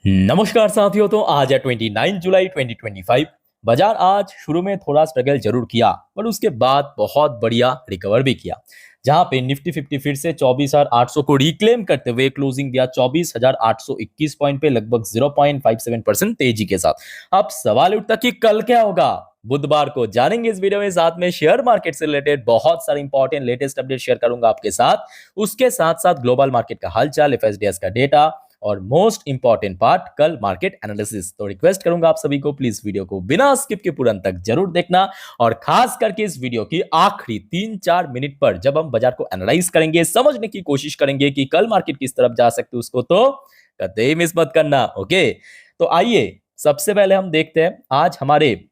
नमस्कार साथियों। तो आज है 29 जुलाई 2025। बाजार आज शुरू में थोड़ा स्ट्रगल जरूर किया पर उसके बाद बहुत बढ़िया रिकवर भी किया। जहां पे निफ्टी 50 फिर से 24,800 को रिक्लेम करते हुए क्लोजिंग दिया 24,821 पॉइंट पे, लगभग 0.57% तेजी के साथ। अब सवाल उठता कि कल क्या होगा। बुधवार को जानेंगे इस वीडियो में। साथ में शेयर मार्केट से रिलेटेड बहुत सारे इंपॉर्टेंट लेटेस्ट अपडेट शेयर करूंगा आपके साथ। उसके साथ साथ ग्लोबल मार्केट का हालचाल, एफएसडीएस का डेटा और मोस्ट इंपॉर्टेंट पार्ट कल मार्केट एनालिसिस। तो रिक्वेस्ट करूंगा आप सभी को प्लीज वीडियो को बिना स्किप के पूरा अंत तक जरूर देखना, और खास करके इस वीडियो की आखिरी 3-4 मिनट पर जब हम बाजार को एनालाइज करेंगे, समझने की कोशिश करेंगे कि कल मार्केट किस तरफ जा सकते, उसको तो कतई मिस मत करना। ओके, तो आइए सबसे पहले हम देखते हैं आज हमारे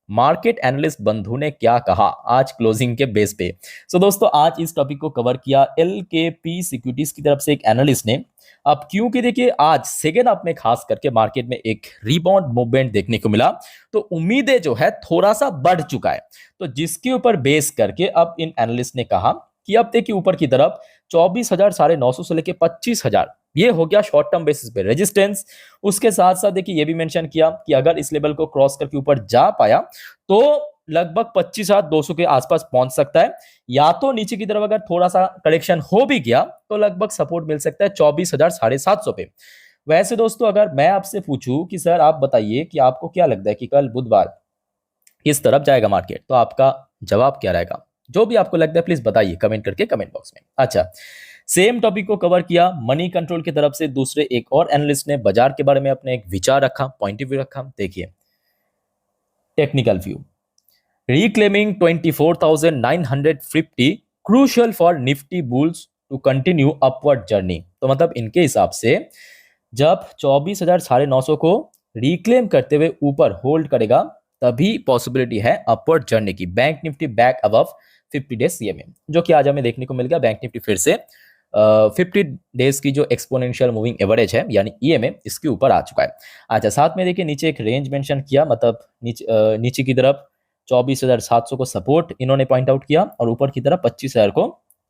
मार्केट एनालिस्ट बंधु ने क्या कहा आज क्लोजिंग के बेस पे। सो दोस्तों, आज इस टॉपिक को कवर किया एलकेपी सिक्योरिटीज की तरफ से एक एनालिस्ट ने। अब क्योंकि देखिए आज सेकेंड हाफ में खास करके मार्केट में एक रिबाउंड मूवमेंट देखने को मिला, तो उम्मीदें जो है थोड़ा सा बढ़ चुका है। तो जिसके ऊपर बेस करके अब इन एनालिस्ट ने कहा कि अब देखिए ऊपर की तरफ 24,950 से लेके 25,000 ये हो गया शॉर्ट टर्म बेसिस पे रेजिस्टेंस। उसके साथ साथ देखिए ये भी मेंशन किया कि अगर इस लेवल को क्रॉस करके ऊपर जा पाया तो लगभग 25,200 के आसपास पहुंच सकता है, या तो नीचे की तरफ अगर थोड़ा सा करेक्शन हो भी गया तो लगभग सपोर्ट मिल सकता है 24,750 पे। वैसे दोस्तों, अगर मैं आपसे पूछूं कि सर आप बताइए कि आपको क्या लगता है कि कल बुधवार किस तरफ जाएगा मार्केट, तो आपका जवाब क्या रहेगा? जो भी आपको लगता है प्लीज बताइए कमेंट करके कमेंट बॉक्स में। अच्छा, सेम टॉपिक को कवर किया मनी कंट्रोल की तरफ से दूसरे एक और एनालिस्ट ने बाजार के बारे में अपने एक विचार रखा, पॉइंट ऑफ व्यू रखा। देखिए, technical view, reclaiming 24,950 crucial for nifty bulls to continue upward journey। तो मतलब इनके हिसाब से जब 24,950 को रिक्लेम करते हुए ऊपर होल्ड करेगा तभी पॉसिबिलिटी है अपवर्ड जर्नी की। Bank Nifty back above 50 days CMA, जो कि आज हमें देखने को मिल गया। बैंक निफ्टी फिर से 50 डेज की जो एक्सपोनेंशियल मूविंग एवरेज है यानी ईएमए, इसके ऊपर आ चुका है। अच्छा, साथ में देखिए नीचे एक रेंज मेंशन किया, मतलब नीचे की तरफ 24,700 को सपोर्ट इन्होंने पॉइंट आउट किया और ऊपर की तरफ 25,000 को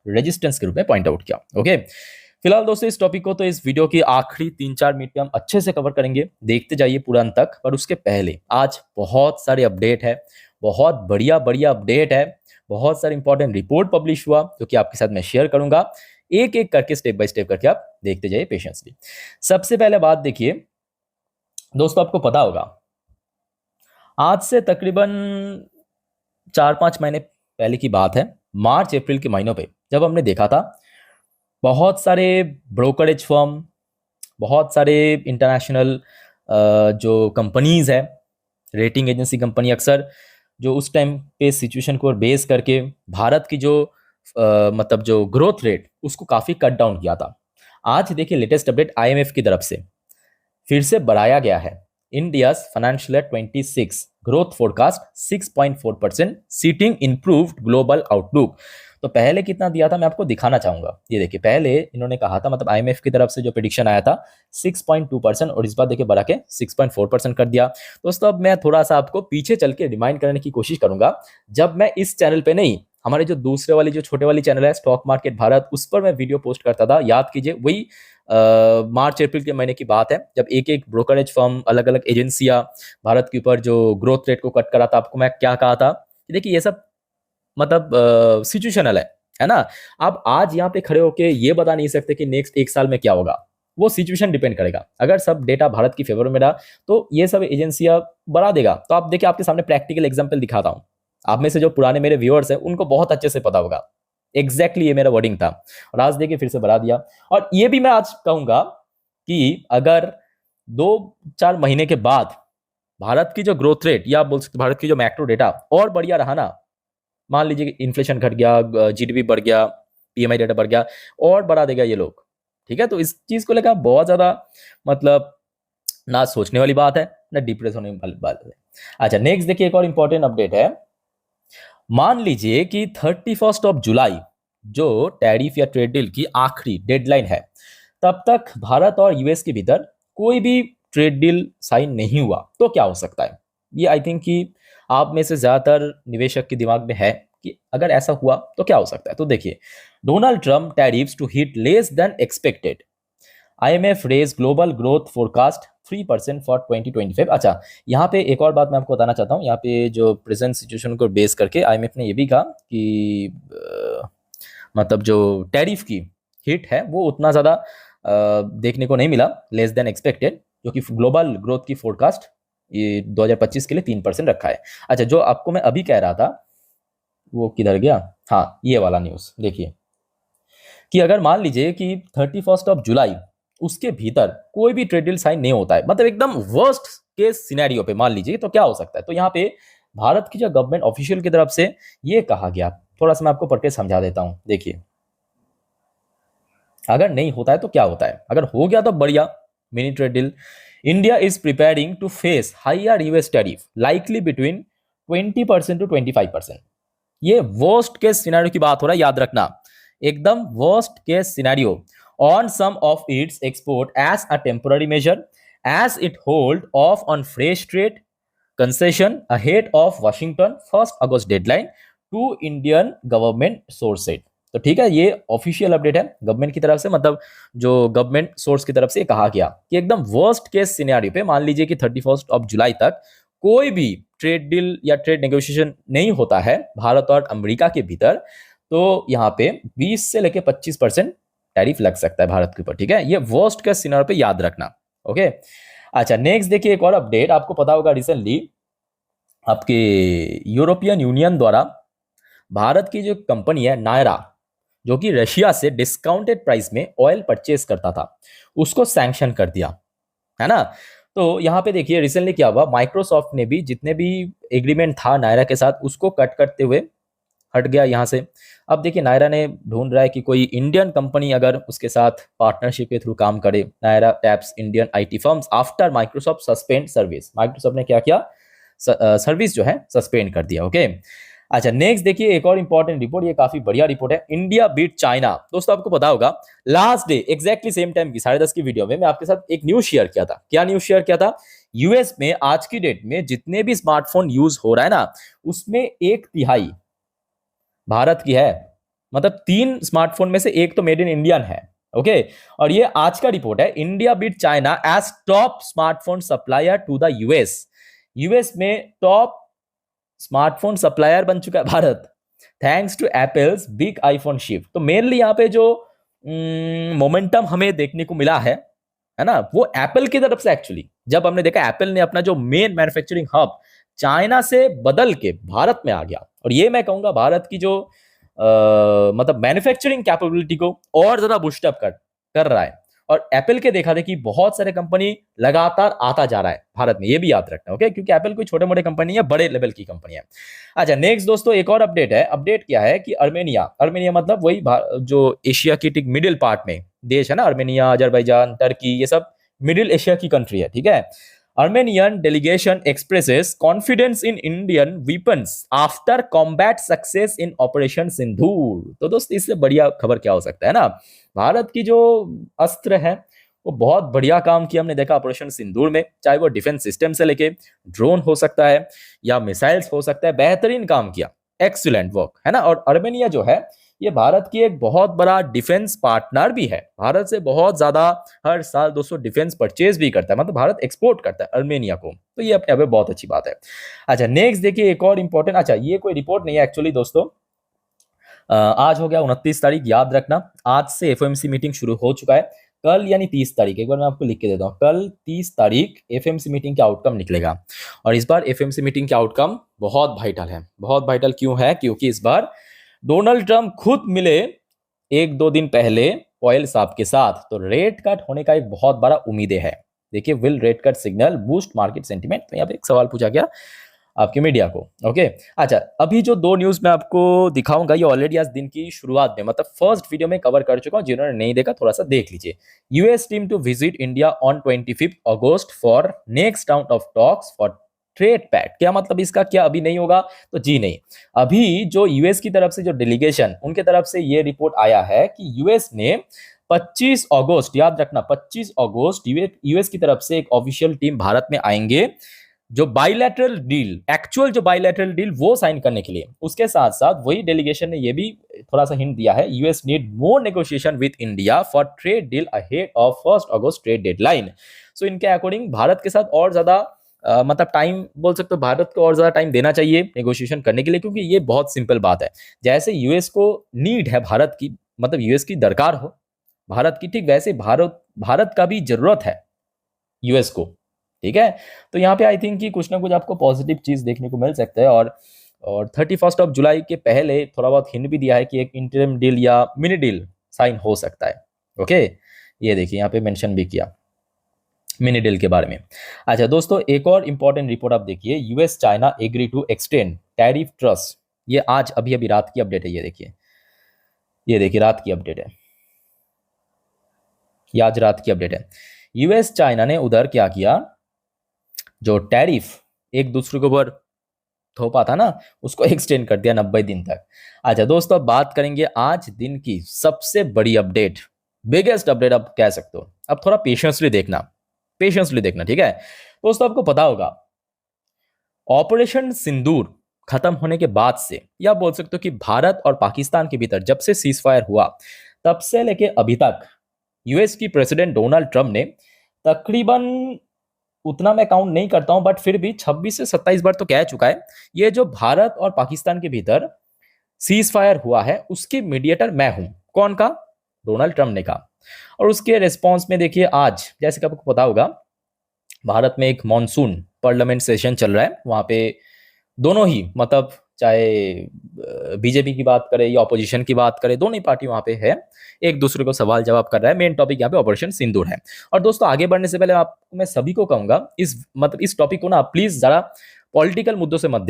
रेजिस्टेंस के रूप में पॉइंट आउट किया। ओके, फिलहाल दोस्तों इस टॉपिक को तो इस वीडियो की आखिरी 3-4 मिनट में हम अच्छे से कवर करेंगे, देखते जाइए पूरा अंत तक। पर उसके पहले आज बहुत सारे अपडेट है, बहुत बढ़िया बढ़िया अपडेट है, बहुत सारे इंपॉर्टेंट रिपोर्ट पब्लिश हुआ जो कि आपके साथ मैं शेयर करूंगा, एक एक करके स्टेप बाय स्टेप करके आप देखते जाइए पेशेंसली। सबसे पहले बात देखिए दोस्तों, आपको पता होगा आज से तकरीबन 4-5 महीने पहले की बात है, मार्च अप्रैल के महीनों पे जब हमने देखा था बहुत सारे ब्रोकरेज फर्म, बहुत सारे इंटरनेशनल जो कंपनीज है, रेटिंग एजेंसी कंपनी, अक्सर जो उस टाइम पे सिचुएशन को बेस करके भारत की जो मतलब जो ग्रोथ रेट उसको काफी कट डाउन किया था। आज देखिए लेटेस्ट अपडेट आईएमएफ की तरफ से फिर से बढ़ाया गया है। India's financial year 26 growth forecast 6.4%, citing improved global outlook. तो पहले कितना दिया था मैं आपको दिखाना चाहूंगा। ये देखिए, पहले इन्होंने कहा था, मतलब आईएमएफ की तरफ से जो प्रेडिक्शन आया था 6.2%, और इस बार देखिए बढ़ा के 6.4% कर दिया। दोस्तों अब मैं थोड़ा सा आपको पीछे चल के रिमाइंड करने की कोशिश करूंगा, जब मैं इस चैनल पे नहीं, हमारे जो दूसरे वाली जो छोटे वाली चैनल है स्टॉक मार्केट भारत, उस पर मैं वीडियो पोस्ट करता था। याद कीजिए वही मार्च अप्रैल के महीने की बात है, जब एक एक ब्रोकरेज फर्म, अलग अलग एजेंसियां भारत के ऊपर जो ग्रोथ रेट को कट करा था। आपको मैं क्या कहा था कि देखिए ये सब मतलब सिचुएशनल है ना। अब आज यहाँ पे खड़े होके ये बता नहीं सकते कि नेक्स्ट एक साल में क्या होगा, वो सिचुएशन डिपेंड करेगा। अगर सब डेटा भारत की फेवर में रहा तो ये सब एजेंसियां बढ़ा देगा। तो आप देखिए, आपके सामने प्रैक्टिकल एग्जाम्पल दिखाता हूँ। आप में से जो पुराने मेरे व्यूअर्स हैं उनको बहुत अच्छे से पता होगा, एग्जैक्टली ये मेरा वर्डिंग था, और आज देखिए फिर से बढ़ा दिया। और ये भी मैं आज कहूंगा कि अगर 2-4 महीने के बाद भारत की जो ग्रोथ रेट, या आप बोल सकते भारत की जो मैक्रो डेटा और बढ़िया रहा ना, मान लीजिए इन्फ्लेशन घट गया, जीडीपी बढ़ गया, पीएमआई डेटा बढ़ गया, और बढ़ा देगा ये लोग, ठीक है। तो इस चीज को लेकर बहुत ज्यादा मतलब ना सोचने वाली बात है ना डिप्रेस होने वाली बात है। अच्छा, नेक्स्ट देखिए एक और इंपॉर्टेंट अपडेट है। मान लीजिए कि 31 जुलाई जो टैरिफ या ट्रेड डील की आखिरी डेडलाइन है, तब तक भारत और यूएस के भीतर कोई भी ट्रेड डील साइन नहीं हुआ, तो क्या हो सकता है? ये आई थिंक कि आप में से ज्यादातर निवेशक के दिमाग में है कि अगर ऐसा हुआ तो क्या हो सकता है। तो देखिए, Donald Trump tariffs to hit less than expected, IMF raised global growth forecast 3% for 2025। अच्छा, यहाँ पे एक और बात मैं आपको बताना चाहता हूँ। यहाँ पे जो प्रेजेंट सिचुएशन को बेस करके IMF ने ये भी कहा कि मतलब जो टैरिफ की हिट है वो उतना ज़्यादा देखने को नहीं मिला, लेस देन एक्सपेक्टेड, जो कि ग्लोबल ग्रोथ की फोरकास्ट ये 2025 के लिए 3% रखा है। अच्छा, जो आपको मैं अभी कह रहा था वो किधर गया, हाँ ये वाला न्यूज़ देखिए कि अगर मान लीजिए कि 31 जुलाई उसके भीतर कोई भी ट्रेड डील साइन नहीं होता है, मतलब एकदम वर्स्ट केस सिनेरियो पे मान लीजिए, तो क्या हो सकता है। तो यहाँ पे भारत की जो गवर्नमेंट ऑफिशियल की तरफ से ये कहा गया, थोड़ा सा मैं आपको पढ़ के समझा देता हूँ। देखिए, अगर नहीं होता है तो क्या होता है, अगर हो गया तो बढ़िया, mini trade deal. India is preparing to face higher US tariff likely between 20% to 25%। ये वर्स्ट केस सिनेरियो की बात हो रहा है, याद रखना, एकदम worst case scenario on some of its export as a temporary measure as it hold off on fresh trade concession ahead of Washington 1 August deadline to Indian government source said. तो ठीक है, ये ऑफिशियल अपडेट है government की तरफ से, मतलब जो गवर्नमेंट सोर्स की तरफ से कहा गया कि एकदम वर्स्ट केस सिनेरियो पे मान लीजिए कि 31 जुलाई तक कोई भी ट्रेड डील या ट्रेड नेगोशिएशन नहीं होता है भारत और अमेरिका के भीतर, तो यहाँ पे 20 से लेके 25% टैरिफ लग सकता है भारत के ऊपर। ठीक है, ये वर्स्ट केस सिनेरियो पे याद रखना। ओके, अच्छा नेक्स्ट देखिए एक और अपडेट। आपको पता होगा रिसेंटली आपके यूरोपियन यूनियन द्वारा भारत की जो कंपनी है नायरा, जो कि रशिया से डिस्काउंटेड प्राइस में ऑयल परचेज करता था, उसको सैंक्शन कर दिया है ना। तो यहाँ पे देखिए रिसेंटली क्या हुआ, माइक्रोसॉफ्ट ने भी जितने भी एग्रीमेंट था नायरा के साथ उसको कट करते हुए हट गया यहाँ से। अब देखिए नायरा ने ढूंढ रहा है कि कोई इंडियन कंपनी अगर उसके साथ पार्टनरशिप के थ्रू काम करे। Nayara taps Indian IT firms after Microsoft suspend service. Microsoft ने क्या किया, सर्विस जो है सस्पेंड कर दिया। ओके, अच्छा नेक्स्ट देखिए एक और इंपॉर्टेंट रिपोर्ट, ये काफी बढ़िया रिपोर्ट है। India beat China. दोस्तों आपको पता होगा last day exactly same time की 10:30 की वीडियो में मैं आपके साथ एक न्यूज शेयर किया था। क्या न्यूज शेयर किया था, यूएस में आज की डेट में जितने भी स्मार्टफोन यूज हो रहा है ना, उसमें 1/3 भारत की है। मतलब 3 स्मार्टफोन में से एक तो मेड इन इंडियन है। ओके, और ये आज का रिपोर्ट है, India beat China as top smartphone supplier to the US. US में टॉप स्मार्टफोन सप्लायर बन चुका है Bharat, thanks to Apple's big iPhone shift. तो मेनली यहाँ पे जो मोमेंटम हमें देखने को मिला है ना, वो एप्पल की तरफ से। एक्चुअली जब हमने देखा एप्पल ने अपना जो मेन मैन्युफैक्चरिंग हब चाइना से बदल के भारत में आ गया, और ये मैं कहूंगा भारत की जो मतलब मैन्युफैक्चरिंग कैपेबिलिटी को और ज्यादा बूस्टअप कर रहा है। और एप्पल के देखा देखी बहुत सारे कंपनी लगातार आता जा रहा है भारत में, ये भी याद रखना। ओके, क्योंकि एप्पल कोई छोटे मोटे कंपनी है, बड़े लेवल की कंपनी है। अच्छा नेक्स्ट दोस्तों एक और अपडेट है। अपडेट क्या है कि अर्मेनिया मतलब वही जो एशिया की ठीक मिडिल पार्ट में देश है ना, अर्मेनिया, अजरबैजान, टर्की, ये सब मिडिल एशिया की कंट्री है। ठीक है, Armenian delegation expresses confidence in Indian weapons after combat success in Operation Sindoor। तो दोस्त इससे बढ़िया खबर क्या हो सकता है ना, भारत की जो अस्त्र है वो बहुत बढ़िया काम किया हमने देखा ऑपरेशन सिंदूर में, चाहे वो डिफेंस सिस्टम से लेके ड्रोन हो सकता है या मिसाइल्स हो सकता है, बेहतरीन काम किया, एक्सीलेंट वर्क है ना। और अर्मेनिया जो है ये भारत की एक बहुत बड़ा डिफेंस पार्टनर भी है, भारत से बहुत ज्यादा हर साल 200 डिफेंस परचेज भी करता है, मतलब भारत एक्सपोर्ट करता है अर्मेनिया को, तो ये अपने आप में बहुत अच्छी बात है। अच्छा नेक्स्ट देखिए एक और इंपॉर्टेंट, अच्छा ये कोई रिपोर्ट नहीं है एक्चुअली दोस्तों, आज हो गया 29 तारीख, याद रखना आज से FOMC मीटिंग शुरू हो चुका है। कल यानी 30 तारीख, एक बार मैं आपको लिख के देता हूँ, कल 30 तारीख FOMC मीटिंग का आउटकम निकलेगा। और इस बार FOMC मीटिंग का आउटकम बहुत वाइटल है। बहुत वाइटल क्यों है, क्योंकि इस बार डोनाल्ड ट्रंप खुद मिले 1-2 दिन पहले पॉयल साहब के साथ, तो रेट कट होने का एक बहुत बड़ा उम्मीदें है। देखिए will rate cut signal boost market sentiment, तो यहाँ पे एक सवाल पूछा गया आपके मीडिया को। ओके, अच्छा अभी जो 2 न्यूज मैं आपको दिखाऊंगा ये ऑलरेडी आज दिन की शुरुआत में, मतलब फर्स्ट वीडियो में कवर कर चुका हूं, जिन्होंने नहीं देखा थोड़ा सा देख लीजिए। US team to visit India on 25 August for next round of talks for trade pact. क्या मतलब इसका, क्या अभी नहीं होगा, तो जी नहीं, अभी जो यूएस की तरफ से जो डेलीगेशन उनके तरफ से ये रिपोर्ट आया है कि यूएस ने 25 अगस्त, याद रखना 25 अगस्त यूएस की तरफ से एक ऑफिशियल टीम भारत में आएंगे, जो बाइलैटरल डील, एक्चुअल जो बाइलैटरल डील वो साइन करने के लिए। उसके साथ साथ वही डेलीगेशन ने ये भी थोड़ा सा हिंट दिया है, US need more negotiation with India for trade deal ahead of 1 August trade deadline. So इनके अकॉर्डिंग भारत के साथ और ज्यादा मतलब टाइम बोल सकते हो, भारत को और ज्यादा टाइम देना चाहिए नेगोशिएशन करने के लिए, क्योंकि ये बहुत सिंपल बात है। जैसे यूएस को नीड है भारत की, मतलब यूएस की दरकार हो भारत की, ठीक वैसे भारत भारत का भी जरूरत है यूएस को, ठीक है। तो यहाँ पे आई थिंक कि कुछ ना कुछ आपको पॉजिटिव चीज देखने को मिल सकता है। और 31 जुलाई के पहले थोड़ा बहुत हिंट भी दिया है कि एक इंटरिम डील या मिनी डील साइन हो सकता है। ओके, ये देखिए यहाँ पे मेंशन भी किया मिनी डील के बारे में। अच्छा दोस्तों, एक और इंपॉर्टेंट रिपोर्ट आप देखिए, US China agree to extend tariff trust. ये आज अभी अभी रात की अपडेट है, ये देखिए रात की अपडेट है, ये आज रात की अपडेट है। यूएस चाइना ने उधर क्या किया, जो टैरिफ एक दूसरे के ऊपर थोपा था ना, उसको एक्सटेंड कर दिया 90 दिन तक। अच्छा दोस्तों, अब बात करेंगे आज दिन की सबसे बड़ी अपडेट, बिगेस्ट अपडेट आप कह सकते हो। अब थोड़ा पेशेंसली देखना, ठीक है दोस्तों। आपको पता होगा ऑपरेशन सिंदूर खत्म होने के बाद से, या बोल सकते हो कि भारत और पाकिस्तान के भीतर जब से सीज फायर हुआ तब से लेके अभी तक यूएस की प्रेसिडेंट डोनाल्ड ट्रंप ने तकरीबन, उतना मैं काउंट नहीं करता हूं बट फिर भी 26 से 27 बार तो कह चुका है, ये जो भारत और पाकिस्तान के भीतर सीज फायर हुआ है उसके मीडिएटर मैं हूं। कौन का? डोनाल्ड ट्रंप ने कहा। और उसके रिस्पॉन्स में देखिए, आज जैसे कि आपको पता होगा भारत में एक मॉनसून पार्लियामेंट सेशन चल रहा है, वहां पे दोनों ही, मतलब चाहे बीजेपी की बात करें या ऑपोजिशन की बात करें, दोनों ही पार्टी वहां पे है, एक दूसरे को सवाल जवाब कर रहा है। मेन टॉपिक यहाँ पे ऑपरेशन सिंदूर है। और दोस्तों, आगे बढ़ने से पहले आपको मैं सभी को कहूंगा, इस टॉपिक को ना प्लीज जरा पॉलिटिकल मुद्दों से मत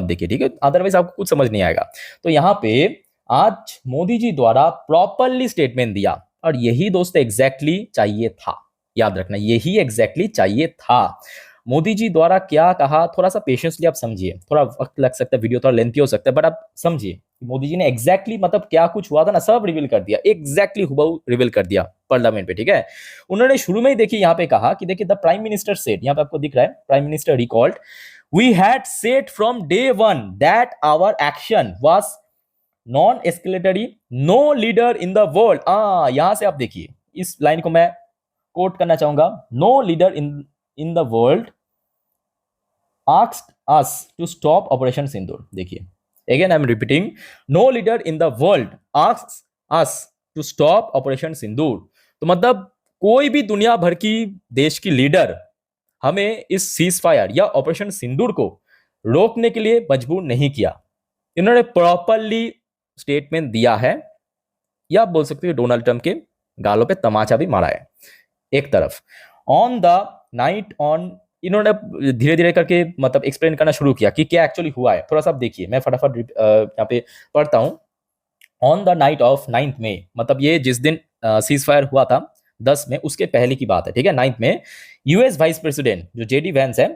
देखिए, ठीक है, अदरवाइज आपको कुछ समझ नहीं आएगा। तो यहाँ पे आज मोदी जी द्वारा प्रॉपरली स्टेटमेंट दिया, और यही दोस्तों एग्जैक्टली चाहिए था, याद रखना, यही एग्जैक्टली चाहिए था। मोदी जी द्वारा क्या कहा, थोड़ा सा पेशेंसली आप समझिए, थोड़ा वक्त लग सकता है, वीडियो थोड़ा लेंथी हो सकता है, बट आप समझिए मोदी जी ने एग्जैक्टली मतलब क्या कुछ हुआ था ना, सब रिवील कर दिया, एग्जैक्टली हुबहू रिवील कर दिया पार्लियामेंट पे, ठीक है। उन्होंने शुरू में ही देखिए यहाँ पे कहा कि देखिए द प्राइम मिनिस्टर सेड, यहाँ पे आपको दिख रहा है prime minister recalled, we had said from day one that our action was non escalatory, no leader in the world. यहां से आप देखिए इस लाइन को मैं कोट करना चाहूंगा, no leader in the world asked us to stop Operation Sindoor। देखिए, again I am repeating, no leader in the world asks us to stop Operation Sindoor। तो मतलब कोई भी दुनिया भर की देश की लीडर हमें इस सीज फायर या ऑपरेशन सिंदूर को रोकने के लिए मजबूर नहीं किया। इन्होंने प्रॉपरली स्टेटमेंट दिया है, या आप बोल सकते हो डोनाल्ड ट्रंप के गालों पे तमाचा भी मारा है एक तरफ। ऑन द नाइट ऑन, इन्होंने धीरे धीरे करके मतलब एक्सप्लेन करना शुरू किया कि क्या एक्चुअली हुआ है। थोड़ा सा आप देखिए, मैं फटाफट यहाँ पे पढ़ता हूं। ऑन द नाइट ऑफ 9 मई, मतलब ये जिस दिन सीज फायर हुआ था 10 में, उसके पहले की बात है, ठीक है। 9 में यूएस वाइस प्रेसिडेंट जो जेडी वैंस है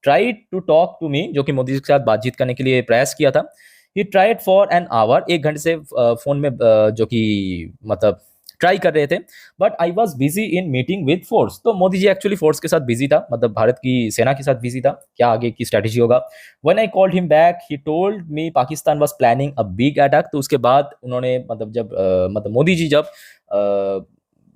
tried to talk to me, जो कि मोदी जी के साथ बातचीत करने के लिए प्रयास किया था। He tried for an hour, 1 घंटे से फोन में जो कि मतलब ट्राई कर रहे थे, but I was busy in meeting with force. तो मोदी जी एक्चुअली फोर्स के साथ बिजी था, मतलब भारत की सेना के साथ बिजी था, क्या आगे की स्ट्रेटेजी होगा। When I called him back he told me Pakistan was planning a big attack. तो उसके बाद उन्होंने मतलब जब मतलब मोदी जी जब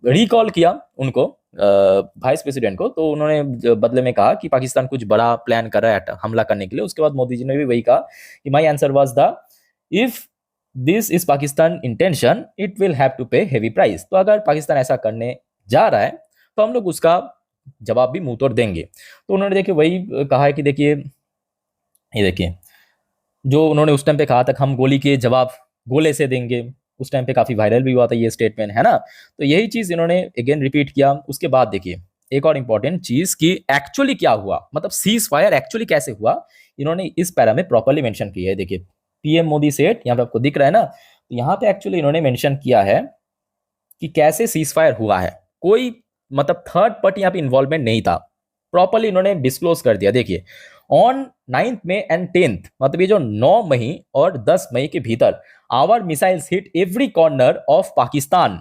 रिकॉल किया उनको वाइस प्रेसिडेंट को, तो उन्होंने बदले में कहा कि पाकिस्तान कुछ बड़ा प्लान कर रहा है हमला करने के लिए। उसके बाद मोदी जी ने भी वही कहा कि my answer was the, if this is Pakistan intention it will have to pay heavy price. तो अगर पाकिस्तान ऐसा करने जा रहा है तो हम लोग उसका जवाब भी मुंह तोड़ देंगे। तो उन्होंने देखिए वही कहा है कि देखिए, ये देखिए जो उन्होंने उस टाइम पे कहा था, हम गोली के जवाब गोले से देंगे, उस टाइम पे काफी वायरल भी हुआ था ये स्टेटमेंट, है ना। तो यही चीज इन्होंने अगेन रिपीट किया। उसके बाद देखिए एक और इंपॉर्टेंट चीज कि एक्चुअली क्या हुआ, मतलब सीज फायर एक्चुअली कैसे हुआ, इन्होंने इस पैरा में प्रॉपर्ली मेंशन किया है। देखिए पीएम मोदी सेट, यहाँ पे आपको दिख रहा है ना, तो यहाँ पे एक्चुअली इन्होंने मेंशन किया है कि कैसे सीज फायर हुआ है, कोई मतलब थर्ड पार्टी यहाँ पे इन्वॉल्वमेंट नहीं था, प्रॉपर्ली इन्होंने डिस्क्लोज कर दिया। देखिए ऑन 9 मई एंड 10, मतलब ये जो 9 मई और 10 मई के भीतर our missiles hit every corner of Pakistan,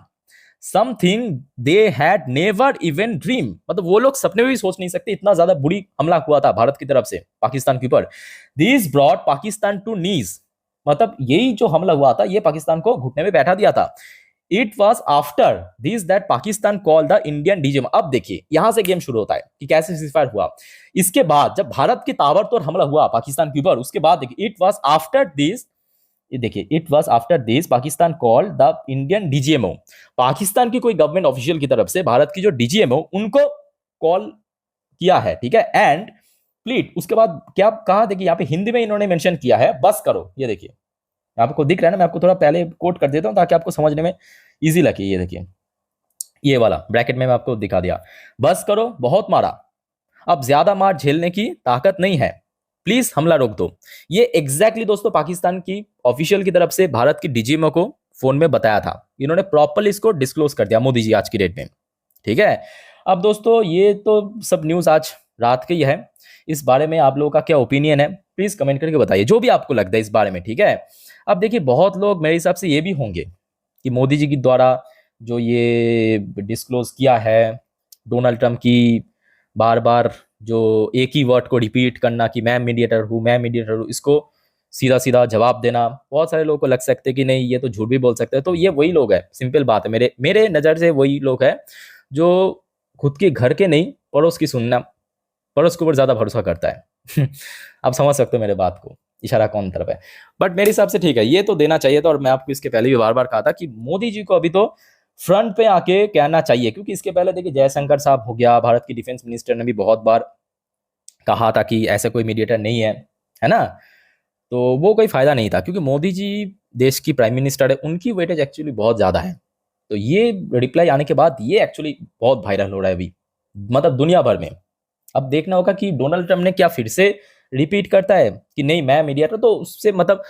something they had never even dream. मतलब वो लोग सपने में भी सोच नहीं सकते, इतना ज्यादा बुरी हमला हुआ था भारत की तरफ से पाकिस्तान के ऊपर। दिस ब्रॉट पाकिस्तान टू नीज, मतलब यही जो हमला हुआ था ये पाकिस्तान को घुटने में बैठा दिया था। It was after this that Pakistan call the Indian DGMO. अब देखिए यहां से गेम शुरू होता है कि कैसे सीजफायर हुआ। इसके बाद जब भारत की ताबड़तोड़ हमला हुआ पाकिस्तान के ऊपर, उसके बाद देखिए इट वॉज आफ्टर दिस, ये देखिए it was after this Pakistan call the Indian DGMO. Pakistan की कोई गवर्नमेंट ऑफिशियल की तरफ से भारत की जो डीजीएमओ उनको कॉल किया है, ठीक है। एंड प्लीट, उसके बाद क्या कहा, देखिए यहाँ पे हिंदी में इन्होंने मेंशन किया है, बस करो। ये देखिए आपको दिख रहा है ना, मैं आपको थोड़ा पहले कोट कर देता हूं ताकि आपको समझने में इजी लगे। ये देखिए ये वाला ब्रैकेट में मैं आपको दिखा दिया, बस करो बहुत मारा, अब ज्यादा मार झेलने की ताकत नहीं है, प्लीज हमला रोक दो। ये एग्जैक्टली दोस्तों पाकिस्तान की ऑफिशियल की तरफ से भारत की डीजीएमओ को फोन में बताया था। इन्होंने प्रॉपरली इसको डिस्क्लोज कर दिया मोदी जी आज की डेट में, ठीक है। अब दोस्तों ये तो सब न्यूज आज रात की है, इस बारे में आप लोगों का क्या ओपिनियन है प्लीज कमेंट करके बताइए, जो भी आपको लगता है इस बारे में, ठीक है। अब देखिए बहुत लोग मेरे हिसाब से ये भी होंगे कि मोदी जी की द्वारा जो ये डिस्क्लोज किया है डोनाल्ड ट्रंप की बार बार जो एक ही वर्ड को रिपीट करना कि मैं मीडिएटर हूँ, मैं मीडिएटर हूँ, इसको सीधा सीधा जवाब देना, बहुत सारे लोगों को लग सकते हैं कि नहीं ये तो झूठ भी बोल सकते हैं। तो ये वही लोग हैं, सिंपल बात है, मेरे मेरे नज़र से वही लोग हैं जो खुद के घर के नहीं पड़ोस की सुनना, पड़ोस के ऊपर ज़्यादा भरोसा करता है। आप समझ सकते हो मेरे बात को, इशारा कौन तरफ है। बट मेरे हिसाब से ठीक है, ये तो देना चाहिए था। और मैं आपको इसके पहले भी बार बार कहा था कि मोदी जी को अभी तो फ्रंट पे आके कहना चाहिए, क्योंकि इसके पहले देखिए जयशंकर साहब हो गया, भारत की डिफेंस मिनिस्टर ने भी बहुत बार कहा था कि ऐसा कोई मीडिएटर नहीं है ना। तो वो कोई फायदा नहीं था, क्योंकि मोदी जी देश की प्राइम मिनिस्टर है, उनकी वेटेज एक्चुअली बहुत ज़्यादा है। तो ये रिप्लाई आने के बाद ये एक्चुअली बहुत वायरल हो रहा है अभी, मतलब दुनिया भर में। अब देखना होगा कि डोनाल्ड ट्रंप ने क्या फिर से रिपीट करता है कि नहीं मैं मीडिएटर, तो उससे मतलब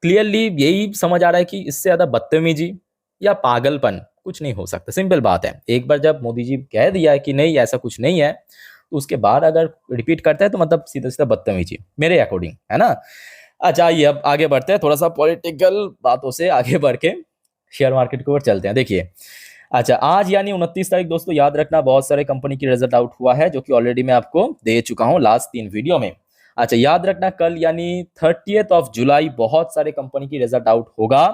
क्लियरली यही समझ आ रहा है कि इससे ज़्यादा बदतमीजी या पागलपन कुछ नहीं हो सकता। सिंपल बात है, एक बार जब मोदी जी कह दिया है कि नहीं ऐसा कुछ नहीं है, तो उसके बाद अगर रिपीट करता है तो मतलब सीधा सीधा बदतमीजी मेरे अकॉर्डिंग, है ना। अच्छा आइए अब आगे बढ़ते हैं, थोड़ा सा पॉलिटिकल बातों से आगे बढ़ के शेयर मार्केट की ओर चलते हैं। देखिए अच्छा आज यानी 29 तारीख दोस्तों, याद रखना बहुत सारे कंपनी की रिजल्ट आउट हुआ है, जो कि ऑलरेडी मैं आपको दे चुका हूं लास्ट 3 वीडियो में। अच्छा याद रखना कल यानी 30 जुलाई बहुत सारे कंपनी की रिजल्ट आउट होगा।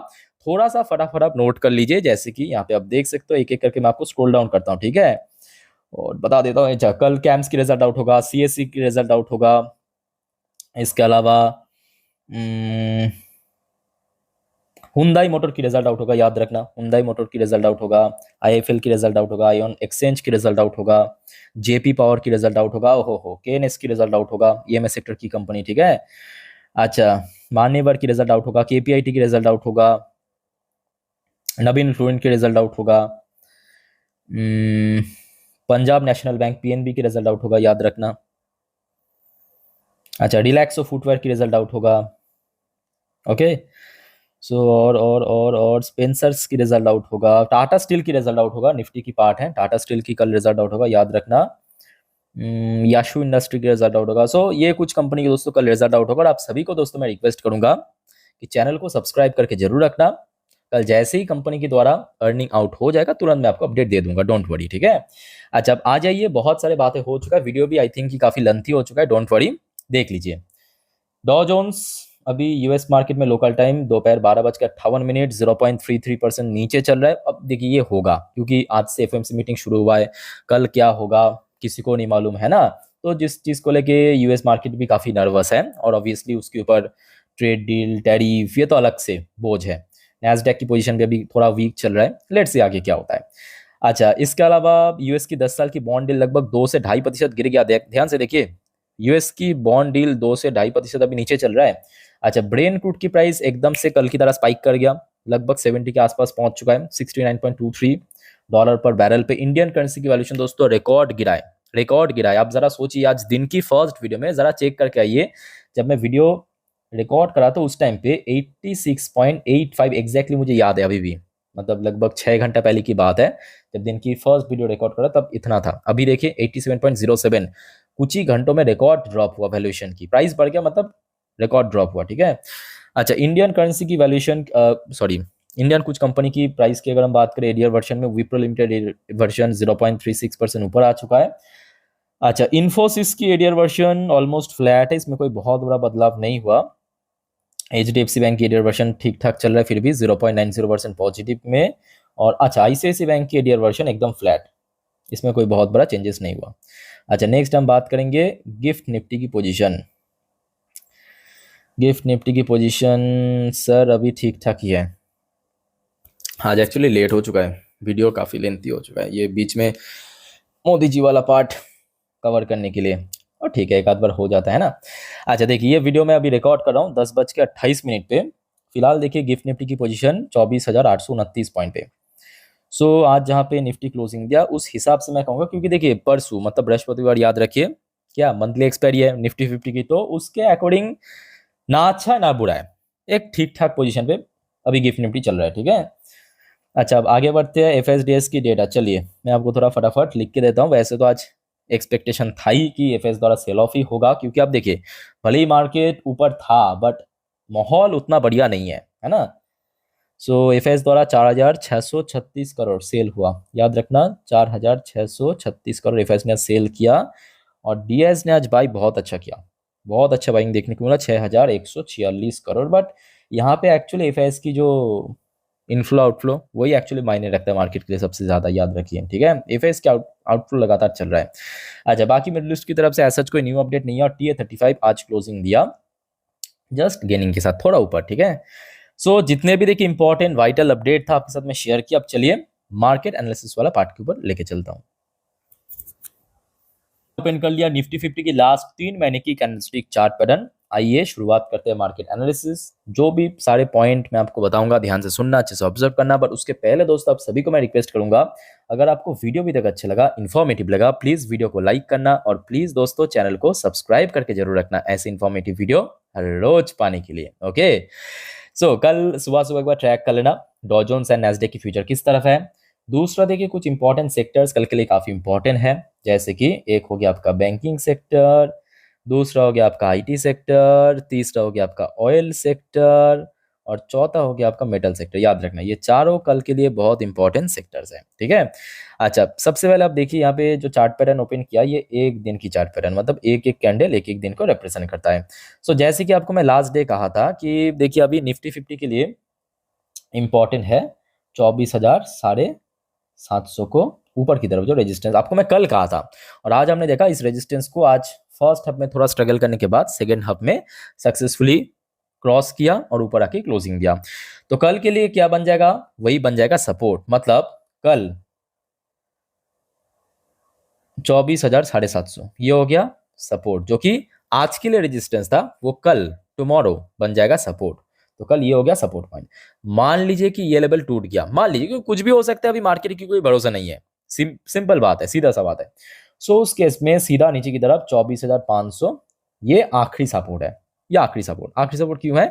थोड़ा सा फटाफट आप नोट कर लीजिए, जैसे कि यहाँ पे आप देख सकते हो, एक एक करके मैं आपको स्क्रॉल डाउन करता हूँ, ठीक है। और बता देता हूँ, अच्छा कल कैम्स की रिजल्ट आउट होगा, सीएससी की रिजल्ट आउट होगा, इसके अलावा हुंडई मोटर की रिजल्ट आउट होगा, याद रखना हुंडई मोटर की रिजल्ट आउट होगा, आईएफएल की रिजल्ट आउट होगा, आयन एक्सचेंज की रिजल्ट आउट होगा, जेपी पावर की रिजल्ट आउट होगा, ओहो केएनएस की रिजल्ट आउट होगा, ईएमएस सेक्टर की कंपनी, ठीक है। अच्छा मान्यवर की रिजल्ट आउट होगा, केपीआईटी की रिजल्ट आउट होगा, नवीन फ्लुएंट की रिजल्ट आउट होगा, पंजाब नेशनल बैंक पीएनबी की रिजल्ट आउट होगा, याद रखना। अच्छा रिलैक्सो फुटवेयर की रिजल्ट आउट होगा, ओके। सो और स्पेंसर्स की रिजल्ट आउट होगा, टाटा स्टील की रिजल्ट आउट होगा, निफ्टी की पार्ट है, टाटा स्टील की कल रिजल्ट आउट होगा, याद रखना। याशू इंडस्ट्री की रिजल्ट आउट होगा। सो ये कुछ कंपनी के दोस्तों कल रिजल्ट आउट होगा। और आप सभी को दोस्तों मैं रिक्वेस्ट करूंगा कि चैनल को सब्सक्राइब करके जरूर रखना, कल जैसे ही कंपनी के द्वारा अर्निंग आउट हो जाएगा तुरंत मैं आपको अपडेट दे दूंगा, डोंट वरी, ठीक है। अच्छा अब आ जाइए, बहुत सारे बातें हो चुका है, वीडियो भी आई थिंक कि काफी लेंथी हो चुका है, डोंट वरी देख लीजिए। डॉ जोन्स अभी यूएस मार्केट में लोकल टाइम दोपहर 12:58 0.33% नीचे चल रहा है। अब देखिए ये होगा क्योंकि आज से एफओएमसी मीटिंग शुरू हुआ है, कल क्या होगा किसी को नहीं मालूम, है ना। तो जिस चीज़ को लेके यूएस मार्केट भी काफ़ी नर्वस है, और ऑब्वियसली उसके ऊपर ट्रेड डील टैरिफ ये तो अलग से बोझ है। नैस्डैक की पोजीशन भी अभी थोड़ा वीक चल रहा है, लेट्स सी आगे क्या होता है। अच्छा इसके अलावा यूएस की 10 साल की बॉन्ड डील लगभग 2 से 2.5% गिर गया। ध्यान से देखिए यूएस की बॉन्ड डील 2 से 2.5% अभी नीचे चल रहा है। अच्छा ब्रेन क्रूड की प्राइस एकदम से कल की तरह स्पाइक कर गया, लगभग 70 के आसपास पहुंच चुका है, $69.23 पर बैरल पे। इंडियन करेंसी की वैल्यूएशन दोस्तों रिकॉर्ड गिरा है, रिकॉर्ड गिरा है। आप जरा सोचिए, आज दिन की फर्स्ट वीडियो में जरा चेक करके आइए, जब मैं वीडियो रिकॉर्ड करा तो उस टाइम पे 86.85 एग्जैक्टली मुझे याद है अभी भी, मतलब लगभग 6 घंटा पहले की बात है, जब दिन की फर्स्ट वीडियो रिकॉर्ड करा तब इतना था। अभी देखिए 87.07, कुछ ही घंटों में रिकॉर्ड ड्रॉप हुआ वैल्यूएशन की, प्राइस बढ़ गया मतलब रिकॉर्ड ड्रॉप हुआ, ठीक है। अच्छा इंडियन करेंसी की वैल्यूएशन सॉरी इंडियन कुछ कंपनी की प्राइस की अगर हम बात करें, एडीआर वर्जन में विप्रो लिमिटेड वर्जन 0.36% ऊपर आ चुका है। अच्छा इन्फोसिस की एडीआर वर्जन ऑलमोस्ट फ्लैट है, इसमें कोई बहुत बड़ा बदलाव नहीं हुआ। एचडीएफसी बैंक की एडीआर वर्जन ठीक ठाक चल रहा है, फिर भी 0.90% पॉजिटिव में। और अच्छा आईसीआईसीआई बैंक की एडीआर वर्जन एकदम फ्लैट, इसमें कोई बहुत बड़ा चेंजेस नहीं हुआ। अच्छा नेक्स्ट हम बात करेंगे गिफ्ट निफ्टी की पोजीशन। गिफ्ट निफ्टी की पोजीशन सर अभी ठीक ठाक ही है। आज एक्चुअली लेट हो चुका है, वीडियो काफ़ी लेंथी हो चुका है, ये बीच में मोदी जी वाला पार्ट कवर करने के लिए, और ठीक है एक आध बार हो जाता है ना। अच्छा देखिए ये वीडियो मैं अभी रिकॉर्ड कर रहा हूँ 10:28 पे। फिलहाल देखिए गिफ्ट निफ्टी की पोजीशन 24,829 पॉइंट पे। सो आज जहाँ पे निफ्टी क्लोजिंग दिया उस हिसाब से मैं कहूँगा, क्योंकि देखिए परसों मतलब बृहस्पतिवार याद रखिए क्या मंथली एक्सपायरी है निफ्टी 50 की, तो उसके अकॉर्डिंग ना अच्छा ना बुरा है, एक ठीक ठाक पोजीशन पे अभी गिफ्ट निफ्टी चल रहा है, ठीक है। अच्छा अब आगे बढ़ते हैं एफएसडीएस की डेटा। चलिए मैं आपको थोड़ा फटाफट लिख के देता हूँ। वैसे तो आज एक्सपेक्टेशन था ही कि एफएस द्वारा सेल ऑफ ही होगा, क्योंकि आप देखिए भले ही मार्केट ऊपर था बट माहौल उतना बढ़िया नहीं है ना। सो एफएस द्वारा 4,636 करोड़ सेल हुआ, याद रखना 4,636 करोड़ एफएस ने सेल किया। और डीएस ने आज बाई बहुत अच्छा किया, बहुत अच्छा बाइंग देखने को मिला 6,146 करोड़। बट यहाँ पे एक्चुअली एफएस की जो इनफ्लो आउटफ्लो वही एक्चुअली मायने रखता है मार्केट के लिए सबसे ज्यादा, याद रखिए ठीक है। एफएस के आउटफ्लो लगातार चल रहा है। अच्छा बाकी मिडिल ईस्ट की तरफ से ऐसा कोई न्यू अपडेट नहीं है, और TA35 आज क्लोजिंग दिया जस्ट गेनिंग के साथ थोड़ा ऊपर, ठीक है। सो जितने भी देखिए इंपॉर्टेंट वाइटल अपडेट था आपके साथ में शेयर किया। अब चलिए मार्केट एनालिसिस वाला पार्ट के ऊपर लेके चलता हूँ। ओपन कर लिया निफ्टी 50 की लास्ट 3 महीने की कैंडलस्टिक चार्ट पैटर्न। आइए शुरुआत करते हैं मार्केट एनालिसिस। जो भी सारे पॉइंट मैं आपको बताऊंगा ध्यान से सुनना, अच्छे से ऑब्जर्व करना। बट उसके पहले दोस्तों आप सभी को मैं रिक्वेस्ट करूंगा, अगर आपको वीडियो भी तक अच्छा लगा, इन्फॉर्मेटिव लगा, प्लीज वीडियो को लाइक करना, और प्लीज दोस्तों चैनल को सब्सक्राइब करके जरूर रखना ऐसे इन्फॉर्मेटिव वीडियो हर रोज पाने के लिए। ओके सो कल सुबह सुबह एक बार ट्रैक कर लेना डॉ जोन्स एंड नैस्डैक की फ्यूचर किस तरफ है। दूसरा देखिए कुछ इंपॉर्टेंट सेक्टर्स कल के लिए काफी इंपॉर्टेंट है, जैसे कि एक हो गया आपका बैंकिंग सेक्टर, दूसरा हो गया आपका आईटी सेक्टर, तीसरा हो गया आपका ऑयल सेक्टर, और चौथा हो गया आपका मेटल सेक्टर। याद रखना ये चारों कल के लिए बहुत इंपॉर्टेंट सेक्टर्स हैं, ठीक है। अच्छा सबसे पहले आप देखिए यहाँ पे जो चार्ट पैटर्न ओपन किया, ये एक दिन की चार्ट पैटर्न, मतलब एक एक कैंडल एक एक दिन को रिप्रेजेंट करता है। सो जैसे कि आपको मैं लास्ट डे कहा था कि देखिए अभी निफ्टी 50 के लिए इंपॉर्टेंट है 24,750 को ऊपर की तरफ जो रेजिस्टेंस आपको मैं कल कहा था, और आज हमने देखा इस रेजिस्टेंस को आज फर्स्ट हाफ में थोड़ा स्ट्रगल करने के बाद सेकेंड हाफ में सक्सेसफुली क्रॉस किया और ऊपर आके क्लोजिंग दिया। तो कल के लिए क्या बन जाएगा, वही बन जाएगा सपोर्ट। मतलब कल 24,750 ये हो गया सपोर्ट, जो कि आज के लिए रेजिस्टेंस था, वो कल टुमारो बन जाएगा सपोर्ट। तो कल ये हो गया सपोर्ट पॉइंट। मान लीजिए कि ये लेवल टूट गया, मान लीजिए क्योंकि कुछ भी हो सकता है, अभी मार्केट की कोई भरोसा नहीं है, सिंपल बात है, सीधा सा बात है। सो उस केस में सीधा नीचे की तरफ 24,500 ये आखिरी सपोर्ट है। ये आखिरी सपोर्ट क्यों है,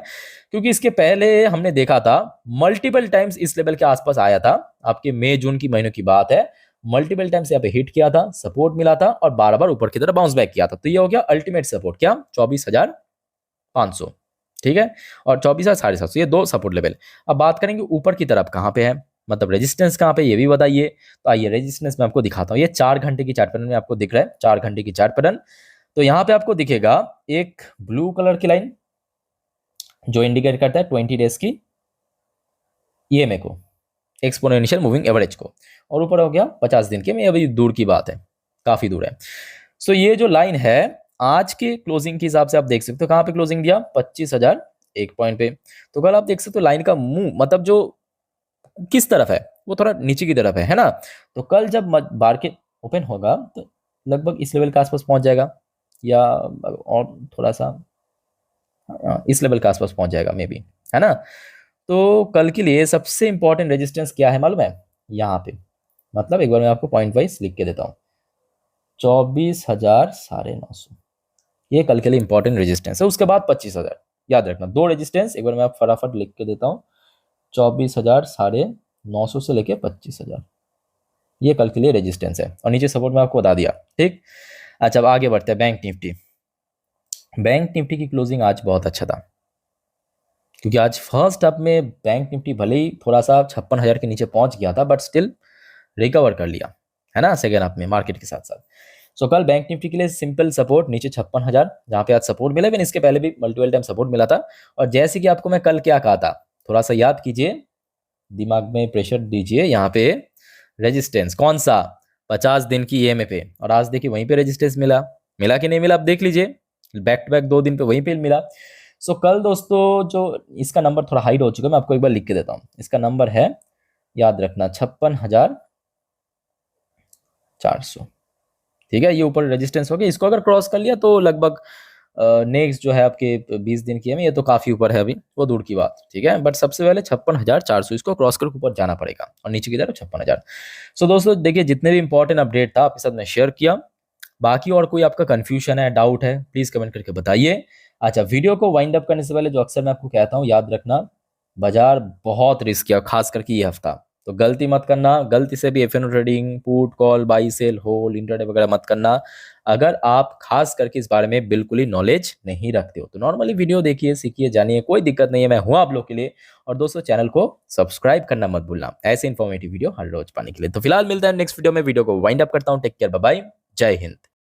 क्योंकि इसके पहले हमने देखा था मल्टीपल टाइम्स इस लेवल के आसपास आया था, आपके मई जून की महीनों की बात है, मल्टीपल टाइम्स यहाँ पे हिट किया था, सपोर्ट मिला था, और बार बार ऊपर की तरफ बाउंस बैक किया था। तो ये हो गया अल्टीमेट सपोर्ट क्या 24,500, ठीक है, और 24,750 ये दो सपोर्ट लेवल। अब बात करेंगे ऊपर की तरफ कहाँ पे है, मतलब रेजिस्टेंस कहाँ पे ये भी बताइए। तो आइए रेजिस्टेंस मैं आपको दिखाता हूँ। ये 4 घंटे की चार्ट पैटर्न में आपको दिख रहा है, 4 घंटे की चार्ट पैटर्न। तो यहाँ पे आपको दिखेगा एक ब्लू कलर की लाइन जो इंडिकेट करता है 20 डेज की ईएमए को, एक्सपोनेंशियल मूविंग एवरेज को, और ऊपर हो गया 50 दिन के में, अभी दूर की बात है, काफी दूर है। सो ये जो लाइन है आज के क्लोजिंग के हिसाब से आप देख सकते हो कहाँ पे क्लोजिंग दिया 25,001 पॉइंट पे। तो कल आप देख सकते हो लाइन का मुंह मतलब जो किस तरफ है, वो थोड़ा नीचे की तरफ है ना। तो कल जब मार्केट ओपन होगा तो लगभग इस लेवल के आसपास पहुंच जाएगा, या और थोड़ा सा इस लेवल के आसपास पहुंच जाएगा मे बी, है ना। तो कल के लिए सबसे इंपॉर्टेंट रेजिस्टेंस क्या है मालूम है, यहाँ पे, मतलब एक बार मैं आपको पॉइंट वाइज लिख के देता हूँ, 24,950 ये कल के लिए इंपॉर्टेंट रेजिस्टेंस है। उसके बाद 25,000, याद रखना दो रेजिस्टेंस, एक बार मैं आप फटाफट लिख के देता हूँ, 24,950 से लेके 25,000 ये कल के लिए रेजिस्टेंस है, और नीचे सपोर्ट में आपको बता दिया, ठीक। अच्छा अब आगे बढ़ते हैं बैंक निफ्टी। बैंक निफ्टी की क्लोजिंग आज बहुत अच्छा था, क्योंकि आज फर्स्ट हाफ में बैंक निफ्टी भले ही थोड़ा सा 56,000 के नीचे पहुंच गया था, बट स्टिल रिकवर कर लिया, है ना, सेकेंड हाफ में मार्केट के साथ साथ। सो कल बैंक निफ्टी के लिए सिंपल सपोर्ट नीचे 56,000, जहां पे आज सपोर्ट मिला, लेकिन इसके पहले भी मल्टीपल टाइम सपोर्ट मिला था। और जैसे कि आपको मैं कल क्या कहा था, थोड़ा सा याद कीजिए, दिमाग में प्रेशर दीजिए, यहाँ पे रेजिस्टेंस कौन सा, 50 दिन की ईएमए पे, और आज देखिए वहीं पे रेजिस्टेंस मिला, मिला कि नहीं मिला, आप देख लीजिए, बैक टू बैक 2 दिन पे वहीं पे मिला। सो कल दोस्तों जो इसका नंबर थोड़ा हाइड हो चुका है, मैं आपको एक बार लिख के देता हूँ। इसका नंबर है, याद रखना, 56,400। ठीक है, ये ऊपर रेजिस्टेंस हो गया, इसको अगर क्रॉस कर लिया तो लगभग नेक्स्ट जो है आपके 20 दिन की है, ये तो काफ़ी ऊपर है, अभी वो दूर की बात। ठीक है, बट सबसे पहले 56,400 इसको क्रॉस करके ऊपर जाना पड़ेगा, और नीचे की तरफ 56,000। सो दोस्तों देखिए, जितने भी इंपॉर्टेंट अपडेट था आपके साथ मैं शेयर किया। बाकी और कोई आपका कंफ्यूजन है, डाउट है, प्लीज़ कमेंट करके बताइए। अच्छा, वीडियो को वाइंड अप करने से पहले जो अक्सर मैं आपको कहता हूँ, याद रखना, बाजार बहुत रिस्क है, खास करके ये हफ्ता, तो गलती मत करना, गलती से भी F and O trading, put call, buy sell, hold, intraday वगैरह मत करना, अगर आप खास करके इस बारे में बिल्कुल ही नॉलेज नहीं रखते हो। तो नॉर्मली वीडियो देखिए, सीखिए, जानिए, कोई दिक्कत नहीं है, मैं हूं आप लोग के लिए। और दोस्तों चैनल को सब्सक्राइब करना मत भूलना, ऐसे इन्फॉर्मेटिव वीडियो हर रोज पाने के लिए। तो फिलहाल मिलता है नेक्स्ट वीडियो में, वीडियो को वाइंड अप करता हूं। टेक केयर, बाय बाय, जय हिंद।